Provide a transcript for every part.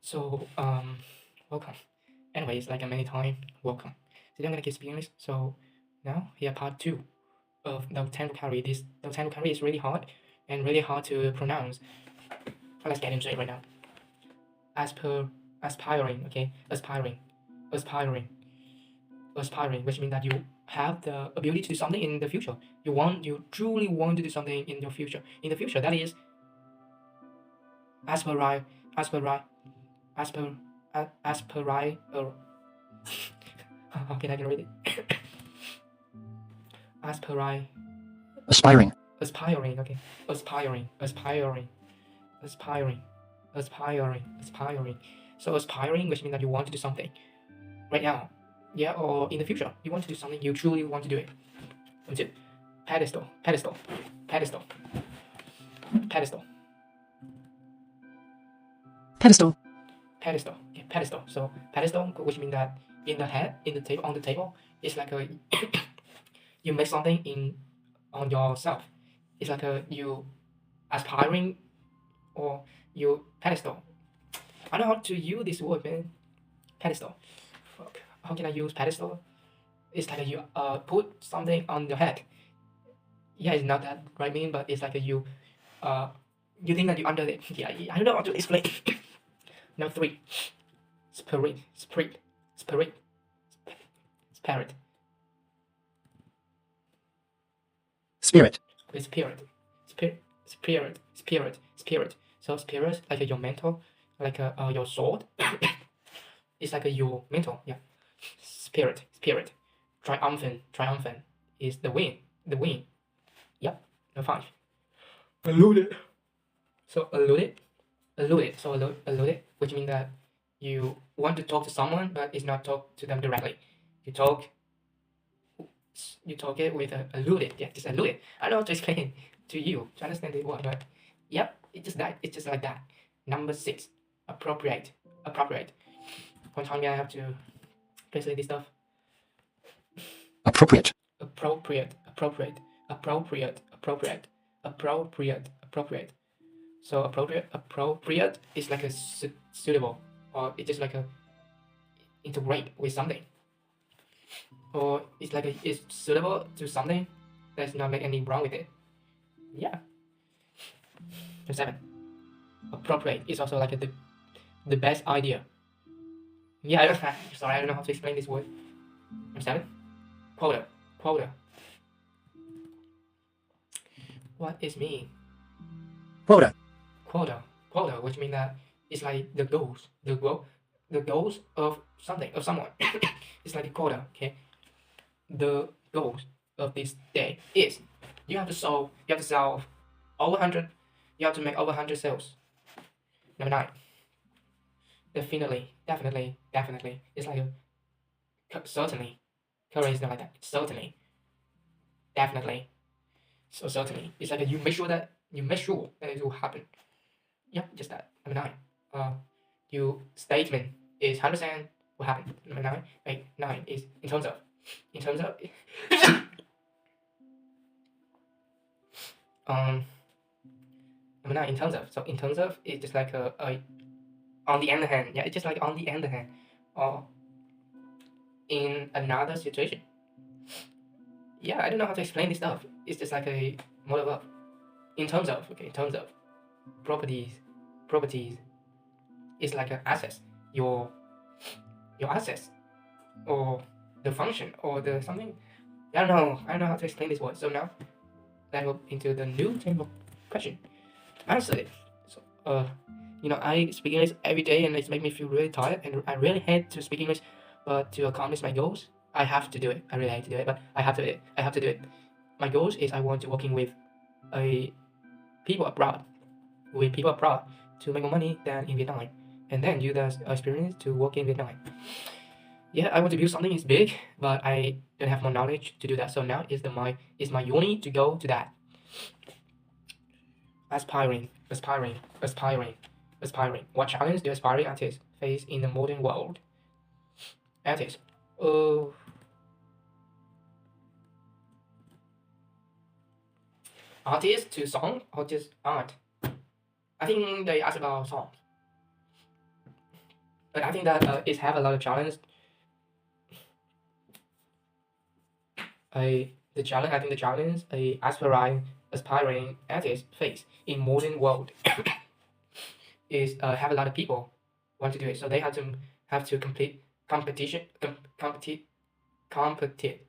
So, welcome. Anyways, like a many time, welcome. Today I'm gonna keep speaking English. So now here part two of the 10 vocabulary. The 10 vocabulary is really hard and really hard to pronounce. So let's get into it right now. As per aspiring, okay, aspiring, which means that you have the ability to do something in the future. You truly want to do something in your future. In the future, that is aspiri, aspiri, aspir, aspiri, how can I read it? Aspiri, Aspiring. aspiring, okay, aspiring. So aspiring, which means that you want to do something right now, yeah, or in the future. You want to do something, you truly want to do it. That's it. Pedestal, pedestal, pedestal, pedestal, Pedestal. pedestal. Okay, pedestal. So pedestal, which means that in the head, in the table, on the table, it's like a you make something in on yourself. It's like a you aspiring or you pedestal. I don't know how to use this word, man. Pedestal. Fuck. How can I use pedestal? It's like a, you put something on your head. Yeah, it's not that right mean, but it's like a you think that you under it. Yeah, I don't know how to explain. Number three. Spirit. Spirit. Spirit. Spirit. Spirit. With spirit. Spirit. So spirit, like your mental, like your sword. It's like your mental, yeah. Spirit. Triumphant is the wind. The wind. Yep. Number five. Alluded. So alluded. So alluded, which means that you want to talk to someone, but it's not talk to them directly. You talk it with alluded. Yeah, just alluded. I don't know how to explain to you to understand the word, but yep, it's just that. It's just like that. Number six. Appropriate. One time I have to translate this stuff. Appropriate. Appropriate. So appropriate is like a suitable, or it's just like a integrate with something, or it's like it's suitable to something. There's not like any wrong with it. Yeah. Number seven. Appropriate is also like the best idea. Yeah, I don't sorry, I don't know how to explain this word. Number seven. Quota. What is mean? Quota. Quota, which means that it's like the goals of something, of someone. It's like a quota, okay? The goals of this day is you have to sell over 100, you have to make over 100 sales. Number nine. Definitely. It's like certainly. Currently is not like that. Certainly. Definitely. So certainly. It's like you make sure that it will happen. Yep, just that. Number nine. Your statement is 100% will happen. Number nine. Wait, nine is in terms of. Number nine in terms of. So in terms of, it's just like a on the other hand. Yeah, it's just like on the other hand, or in another situation. Yeah, I don't know how to explain this stuff. It's just like a model of in terms of, okay, in terms of properties is like an assets. Your assets, or the function, or the something. I don't know how to explain this word. So now let's go into the new table question. Answer it. So I speak English every day and it's make me feel really tired, and I really hate to speak English, but to accomplish my goals, I have to do it. I really hate to do it, but I have to do it. My goals is I want to working with people abroad to make more money than in Vietnam, and then use that experience to work in Vietnam. Yeah, I want to build something is big, but I don't have more knowledge to do that. So now is my uni to go to that. Aspiring. What challenge do aspiring artists face in the modern world? Artists. Artist to song or just art? I think they ask about songs. But I think that it have a lot of challenge. The challenge, I think the challenge a aspiring artist face in modern world is have a lot of people want to do it, so they have to complete competition complicated.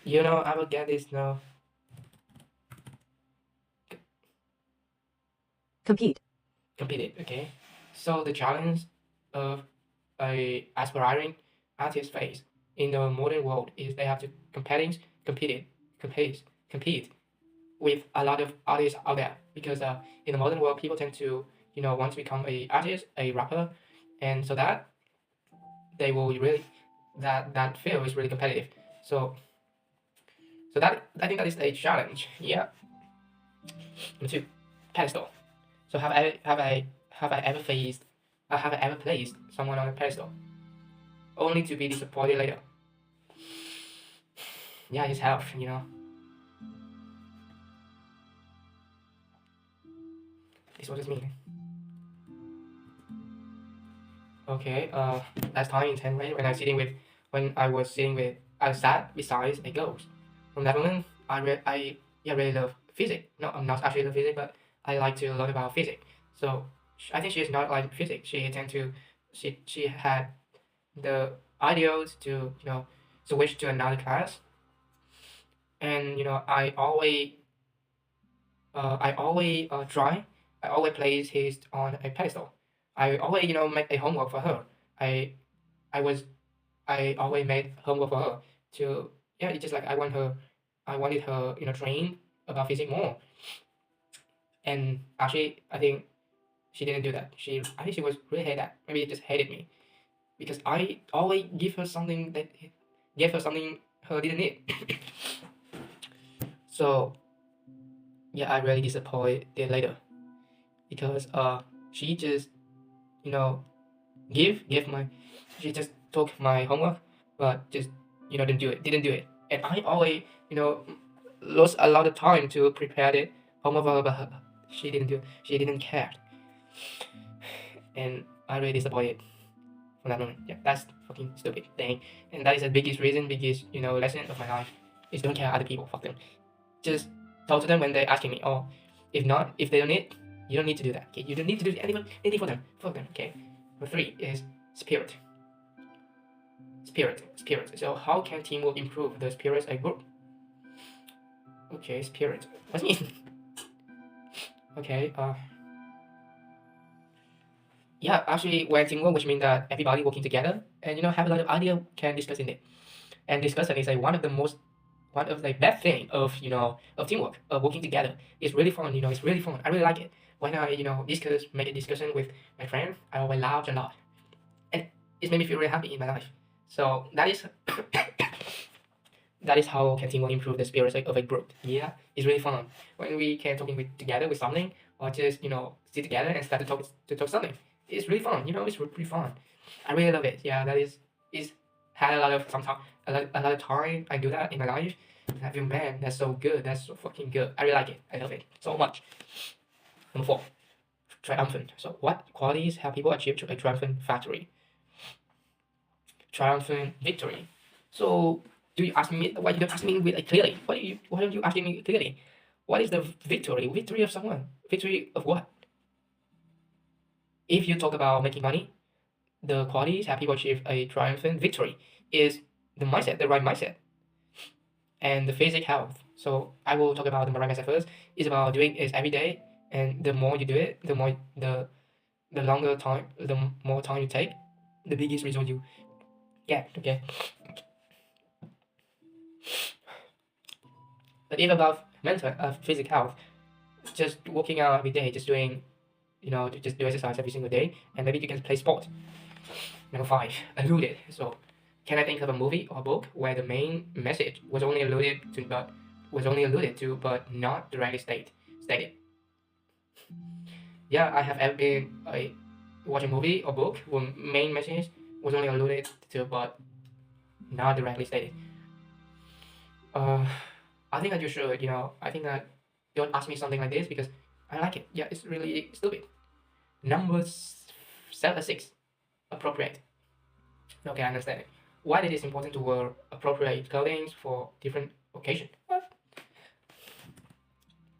You know, I will get this now. Compete. Competed, okay. So the challenge of a aspiring artist face in the modern world is they have to compete with a lot of artists out there, because in the modern world people tend to want to become a artist, a rapper, and so that they will really that field is really competitive. So that I think that is a challenge. Yeah. Number two, pedestal. So have I ever faced have I ever placed someone on a pedestal only to be disappointed later? Yeah, it's help. This what it means. Okay, last time in 10th grade when I sat beside a ghost. From that moment, I really love physics. No, I'm not actually love physics, but I like to learn about physics. So I think she's not like physics. She had the ideals to switch to another class, and I always try. I always place his on a pedestal. I always make a homework for her. I I was I always made homework for her to it's just like I wanted her trained about physics more. And actually I think she didn't do that. I think she was really hate that. Maybe just hated me because I always gave her something her didn't need. So yeah, I really disappointed later because she just you know give my she just took my homework but just didn't do it, and I always lost a lot of time to prepare the homework for her, but she didn't care, and I really disappointed from that moment. Yeah, that's fucking stupid thing, and that is the biggest lesson of my life is don't care other people. Fuck them. Just talk to them when they're asking me. Or if they don't need, you don't need to do that. Okay, you don't need to do anything for them. Fuck them. Okay. Number three is spirit. Spirit. So how can teamwork improve the spirit of a group? Okay, spirit. What do you mean? Okay. Yeah, actually, when teamwork, which means that everybody working together and have a lot of idea can discuss in it, and discussion is like one of the best thing of of teamwork, of working together. It's really fun. It's really fun. I really like it. When I make a discussion with my friend, I always laugh a lot, and it made me feel really happy in my life. So that is that is how can teamwork improve the spirit of a group. Yeah, it's really fun when we can together with something, or just sit together and start to talk something. It's really fun. It's pretty fun. I really love it. Yeah, that is had a lot of a lot of time I do that in my life. And I feel, man, that's so good. That's so fucking good. I really like it. I love it so much. Number four, triumphant. So what qualities help people achieve a triumphant victory? Triumphant victory. So do you ask me? Why you don't ask me with clearly? Why don't you asking me clearly? What is the victory? Victory of someone? Victory of what? If you talk about making money, the qualities help people achieve a triumphant victory is the mindset, the right mindset, and the physical health. So I will talk about the right mindset first. It's about doing it every day, and the more you do it, the more the longer time, the more time you take, the biggest result you get. Okay. But if about mental, physical health, just working out every day, just doing, just do exercise every single day, and maybe you can play sport. Number five, alluded. So, can I think of a movie or book where the main message was only alluded to, but not directly stated? Yeah, I have ever been watch a movie or book where main message was only alluded to, but not directly stated. I think that you should, I think that don't ask me something like this because I like it. Yeah, it's really stupid. Number 6. Appropriate. Okay, I understand it. Why it is important to wear appropriate clothing for different occasions?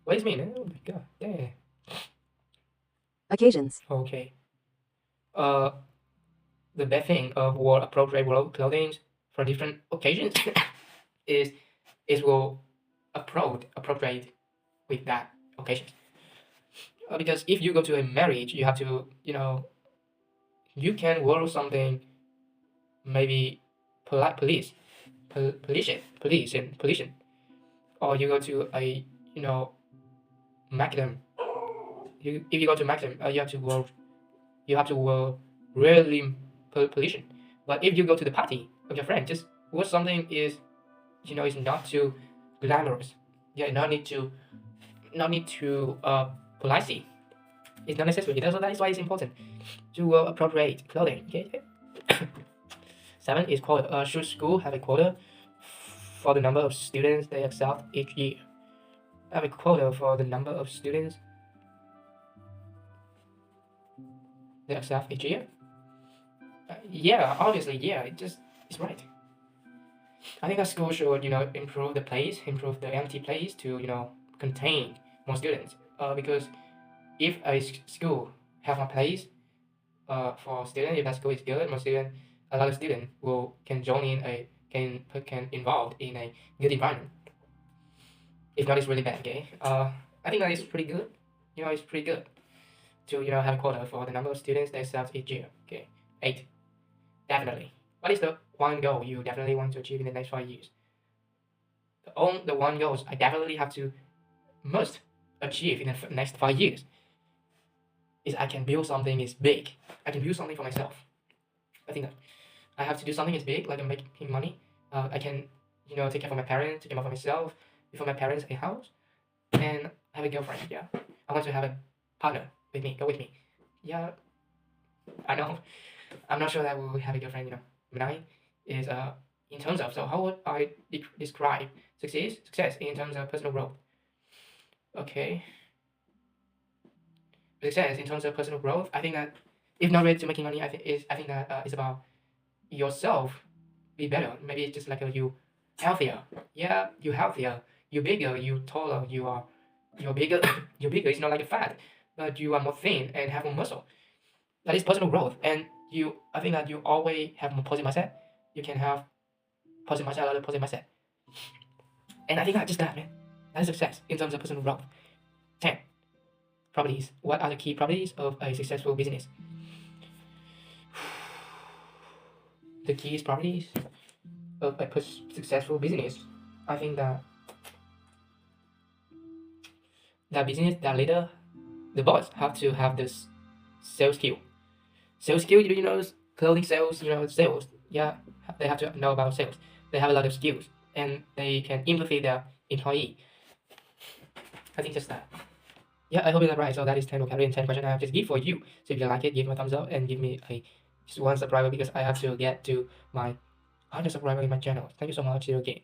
What does it mean? Oh my god. Yeah. Occasions. Okay. The best thing of wear appropriate clothing for different occasions is it will appropriate with that occasion. Because if you go to a marriage, you have to, you can wear something maybe police, or you go to a, Magnum. If you go to Magnum, you have to wear really pollution. But if you go to the party with your friend, just wear something is not too glamorous. Yeah, not need to politely. It's not necessary. So that is why it's important to appropriate clothing. Okay. 7 is quota. Should school have a quota for the number of students they accept each year? Have a quota for the number of students they accept each year? Yeah, obviously, yeah. It's right. I think a school should, improve the empty place to, contain more students. Because if a school have a place for students, if that school is good, more students, a lot of students can join in can involved in a good environment. If not, it's really bad. Okay. I think that is pretty good. It's pretty good to have a quota for the number of students they accept each year. Okay. 8. Definitely. What is the one goal you definitely want to achieve in the next 5 years? The one goals I definitely must achieve in the next 5 years is I can build something is big. I can build something for myself. I think that I have to do something is big, like making money. I can, take care of my parents, take care of myself, before my parents a house, and have a girlfriend. Yeah, I want to have a partner with me, go with me. Yeah, I know. I'm not sure that we will have a girlfriend. 9 is in terms of, so how would I describe success in terms of personal growth? Okay. Success in terms of personal growth, I think that if not related to making money, I think that it's about yourself be better. Maybe it's just like you healthier. Yeah, you healthier, you bigger, you taller, you're bigger. You're bigger. It's not like a fat, but you are more thin and have more muscle. That is personal growth, and I think that you always have more positive mindset. You can have positive mindset, a lot of positive mindset, and I think that just that, man. That's success in terms of personal growth. 10. Properties. What are the key properties of a successful business? The key properties of a successful business. I think that business, that leader, the boss have to have this sales skill. Sales skill, clothing sales, sales. Yeah, they have to know about sales. They have a lot of skills, and they can empathy their employee. I think just that. Yeah, I hope you're right. So that is 10 vocabulary and 10 questions I have just give for you. So if you like it, give me a thumbs up and give me just one subscriber, because I have to get to my 100 subscribers in my channel. Thank you so much. See you again.